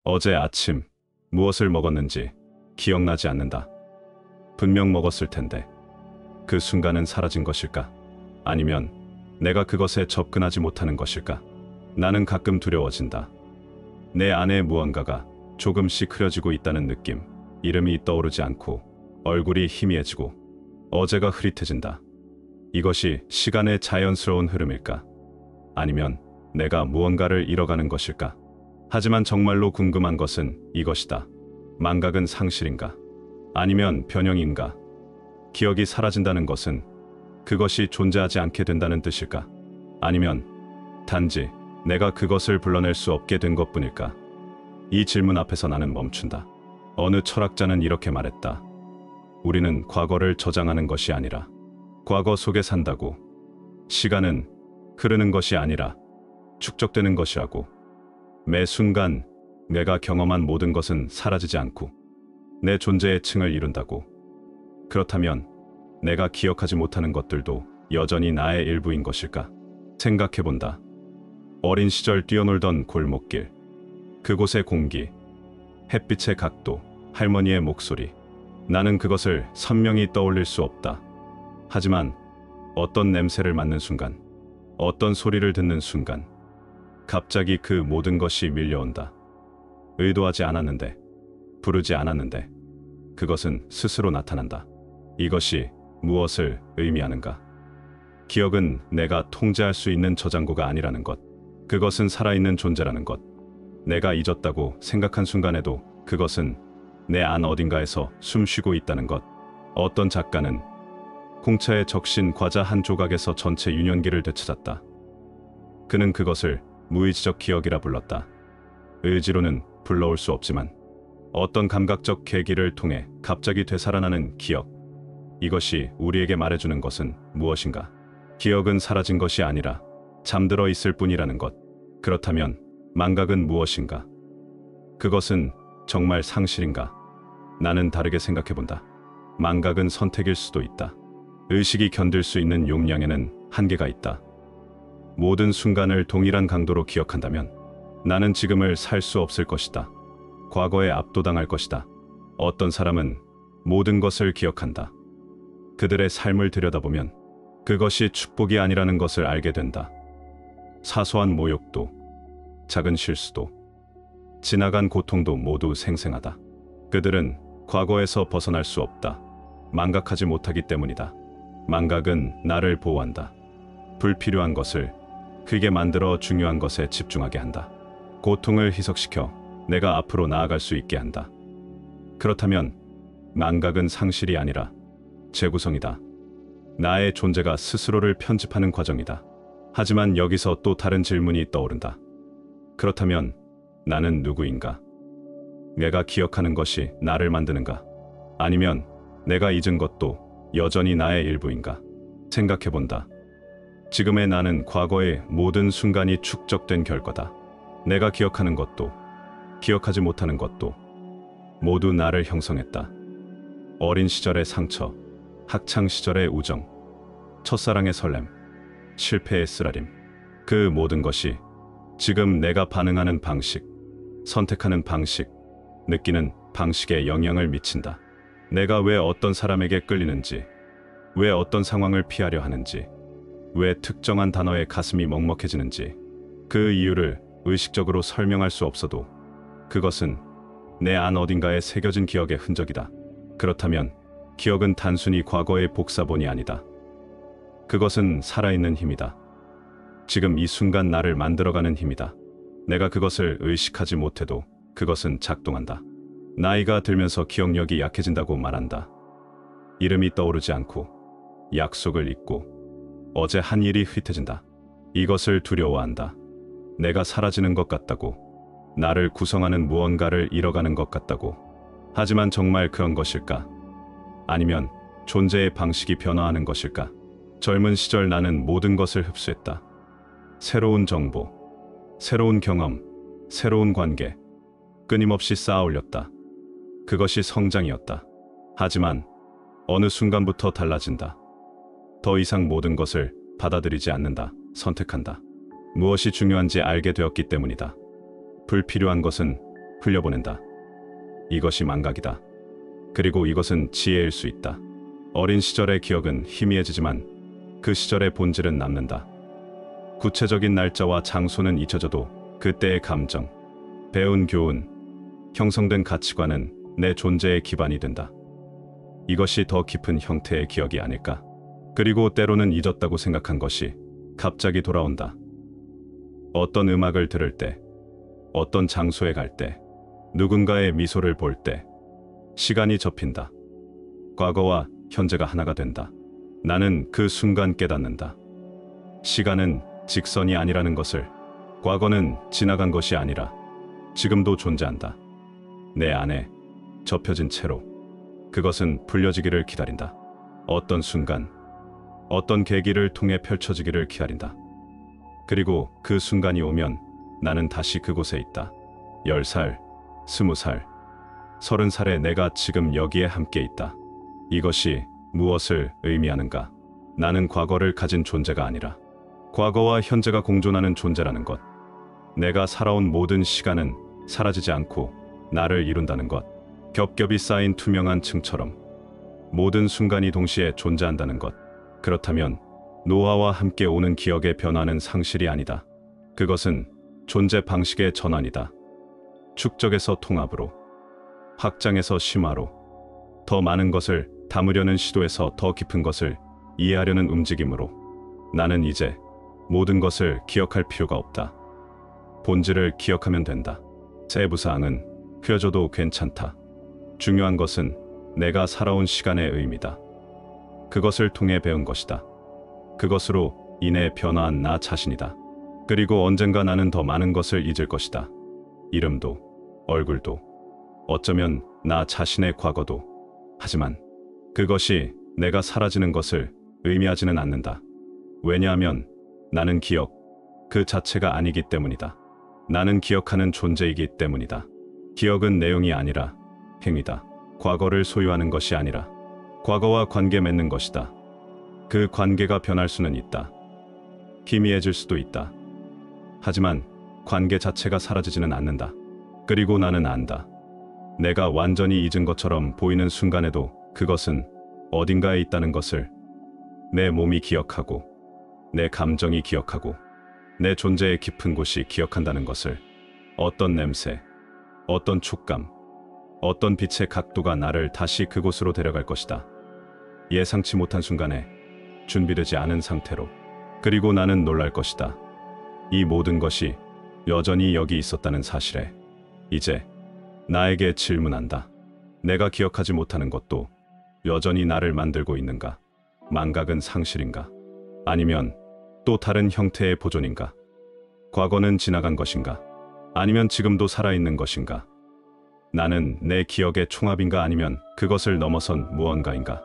어제 아침 무엇을 먹었는지 기억나지 않는다. 분명 먹었을 텐데 그 순간은 사라진 것일까? 아니면 내가 그것에 접근하지 못하는 것일까? 나는 가끔 두려워진다. 내 안에 무언가가 조금씩 흐려지고 있다는 느낌. 이름이 떠오르지 않고 얼굴이 희미해지고 어제가 흐릿해진다. 이것이 시간의 자연스러운 흐름일까? 아니면 내가 무언가를 잃어가는 것일까? 하지만 정말로 궁금한 것은 이것이다. 망각은 상실인가? 아니면 변형인가? 기억이 사라진다는 것은 그것이 존재하지 않게 된다는 뜻일까? 아니면 단지 내가 그것을 불러낼 수 없게 된 것뿐일까? 이 질문 앞에서 나는 멈춘다. 어느 철학자는 이렇게 말했다. 우리는 과거를 저장하는 것이 아니라 과거 속에 산다고. 시간은 흐르는 것이 아니라 축적되는 것이라고. 매 순간 내가 경험한 모든 것은 사라지지 않고 내 존재의 층을 이룬다고. 그렇다면 내가 기억하지 못하는 것들도 여전히 나의 일부인 것일까? 생각해본다. 어린 시절 뛰어놀던 골목길, 그곳의 공기, 햇빛의 각도, 할머니의 목소리. 나는 그것을 선명히 떠올릴 수 없다. 하지만 어떤 냄새를 맡는 순간, 어떤 소리를 듣는 순간 갑자기 그 모든 것이 밀려온다. 의도하지 않았는데, 부르지 않았는데 그것은 스스로 나타난다. 이것이 무엇을 의미하는가? 기억은 내가 통제할 수 있는 저장고가 아니라는 것. 그것은 살아있는 존재라는 것. 내가 잊었다고 생각한 순간에도 그것은 내 안 어딘가에서 숨쉬고 있다는 것. 어떤 작가는 공차에 적신 과자 한 조각에서 전체 유년기를 되찾았다. 그는 그것을 무의지적 기억이라 불렀다. 의지로는 불러올 수 없지만 어떤 감각적 계기를 통해 갑자기 되살아나는 기억. 이것이 우리에게 말해주는 것은 무엇인가? 기억은 사라진 것이 아니라 잠들어 있을 뿐이라는 것. 그렇다면 망각은 무엇인가? 그것은 정말 상실인가? 나는 다르게 생각해본다. 망각은 선택일 수도 있다. 의식이 견딜 수 있는 용량에는 한계가 있다. 모든 순간을 동일한 강도로 기억한다면 나는 지금을 살 수 없을 것이다. 과거에 압도당할 것이다. 어떤 사람은 모든 것을 기억한다. 그들의 삶을 들여다보면 그것이 축복이 아니라는 것을 알게 된다. 사소한 모욕도, 작은 실수도, 지나간 고통도 모두 생생하다. 그들은 과거에서 벗어날 수 없다. 망각하지 못하기 때문이다. 망각은 나를 보호한다. 불필요한 것을 크게 만들어 중요한 것에 집중하게 한다. 고통을 희석시켜 내가 앞으로 나아갈 수 있게 한다. 그렇다면 망각은 상실이 아니라 재구성이다. 나의 존재가 스스로를 편집하는 과정이다. 하지만 여기서 또 다른 질문이 떠오른다. 그렇다면 나는 누구인가? 내가 기억하는 것이 나를 만드는가? 아니면 내가 잊은 것도 여전히 나의 일부인가? 생각해본다. 지금의 나는 과거의 모든 순간이 축적된 결과다. 내가 기억하는 것도, 기억하지 못하는 것도 모두 나를 형성했다. 어린 시절의 상처, 학창 시절의 우정, 첫사랑의 설렘, 실패의 쓰라림. 그 모든 것이 지금 내가 반응하는 방식, 선택하는 방식, 느끼는 방식에 영향을 미친다. 내가 왜 어떤 사람에게 끌리는지, 왜 어떤 상황을 피하려 하는지, 왜 특정한 단어에 가슴이 먹먹해지는지, 그 이유를 의식적으로 설명할 수 없어도 그것은 내 안 어딘가에 새겨진 기억의 흔적이다. 그렇다면 기억은 단순히 과거의 복사본이 아니다. 그것은 살아있는 힘이다. 지금 이 순간 나를 만들어가는 힘이다. 내가 그것을 의식하지 못해도 그것은 작동한다. 나이가 들면서 기억력이 약해진다고 말한다. 이름이 떠오르지 않고 약속을 잊고 어제 한 일이 흐릿해진다. 이것을 두려워한다. 내가 사라지는 것 같다고. 나를 구성하는 무언가를 잃어가는 것 같다고. 하지만 정말 그런 것일까? 아니면 존재의 방식이 변화하는 것일까? 젊은 시절 나는 모든 것을 흡수했다. 새로운 정보, 새로운 경험, 새로운 관계, 끊임없이 쌓아 올렸다. 그것이 성장이었다. 하지만 어느 순간부터 달라진다. 더 이상 모든 것을 받아들이지 않는다. 선택한다. 무엇이 중요한지 알게 되었기 때문이다. 불필요한 것은 흘려보낸다. 이것이 망각이다. 그리고 이것은 지혜일 수 있다. 어린 시절의 기억은 희미해지지만 그 시절의 본질은 남는다. 구체적인 날짜와 장소는 잊혀져도 그때의 감정, 배운 교훈, 형성된 가치관은 내 존재의 기반이 된다. 이것이 더 깊은 형태의 기억이 아닐까? 그리고 때로는 잊었다고 생각한 것이 갑자기 돌아온다. 어떤 음악을 들을 때, 어떤 장소에 갈 때, 누군가의 미소를 볼 때, 시간이 접힌다. 과거와 현재가 하나가 된다. 나는 그 순간 깨닫는다. 시간은 직선이 아니라는 것을, 과거는 지나간 것이 아니라 지금도 존재한다. 내 안에 접혀진 채로 그것은 풀려지기를 기다린다. 어떤 순간, 어떤 계기를 통해 펼쳐지기를 기다린다. 그리고 그 순간이 오면 나는 다시 그곳에 있다. 10살, 20살, 30살의 내가 지금 여기에 함께 있다. 이것이 무엇을 의미하는가? 나는 과거를 가진 존재가 아니라 과거와 현재가 공존하는 존재라는 것. 내가 살아온 모든 시간은 사라지지 않고 나를 이룬다는 것. 겹겹이 쌓인 투명한 층처럼 모든 순간이 동시에 존재한다는 것. 그렇다면 노화와 함께 오는 기억의 변화는 상실이 아니다. 그것은 존재 방식의 전환이다. 축적에서 통합으로, 확장에서 심화로, 더 많은 것을 담으려는 시도에서 더 깊은 것을 이해하려는 움직임으로 나는 이제 모든 것을 기억할 필요가 없다. 본질을 기억하면 된다. 세부사항은 흐려져도 괜찮다. 중요한 것은 내가 살아온 시간의 의미다. 그것을 통해 배운 것이다. 그것으로 인해 변화한 나 자신이다. 그리고 언젠가 나는 더 많은 것을 잊을 것이다. 이름도, 얼굴도, 어쩌면 나 자신의 과거도. 하지만 그것이 내가 사라지는 것을 의미하지는 않는다. 왜냐하면 나는 기억 그 자체가 아니기 때문이다. 나는 기억하는 존재이기 때문이다. 기억은 내용이 아니라 행위다. 과거를 소유하는 것이 아니라 과거와 관계 맺는 것이다. 그 관계가 변할 수는 있다. 희미해질 수도 있다. 하지만 관계 자체가 사라지지는 않는다. 그리고 나는 안다. 내가 완전히 잊은 것처럼 보이는 순간에도 그것은 어딘가에 있다는 것을. 내 몸이 기억하고, 내 감정이 기억하고, 내 존재의 깊은 곳이 기억한다는 것을. 어떤 냄새, 어떤 촉감, 어떤 빛의 각도가 나를 다시 그곳으로 데려갈 것이다. 예상치 못한 순간에, 준비되지 않은 상태로. 그리고 나는 놀랄 것이다. 이 모든 것이 여전히 여기 있었다는 사실에. 이제 나에게 질문한다. 내가 기억하지 못하는 것도 여전히 나를 만들고 있는가? 망각은 상실인가? 아니면 또 다른 형태의 보존인가? 과거는 지나간 것인가? 아니면 지금도 살아있는 것인가? 나는 내 기억의 총합인가? 아니면 그것을 넘어선 무언가인가?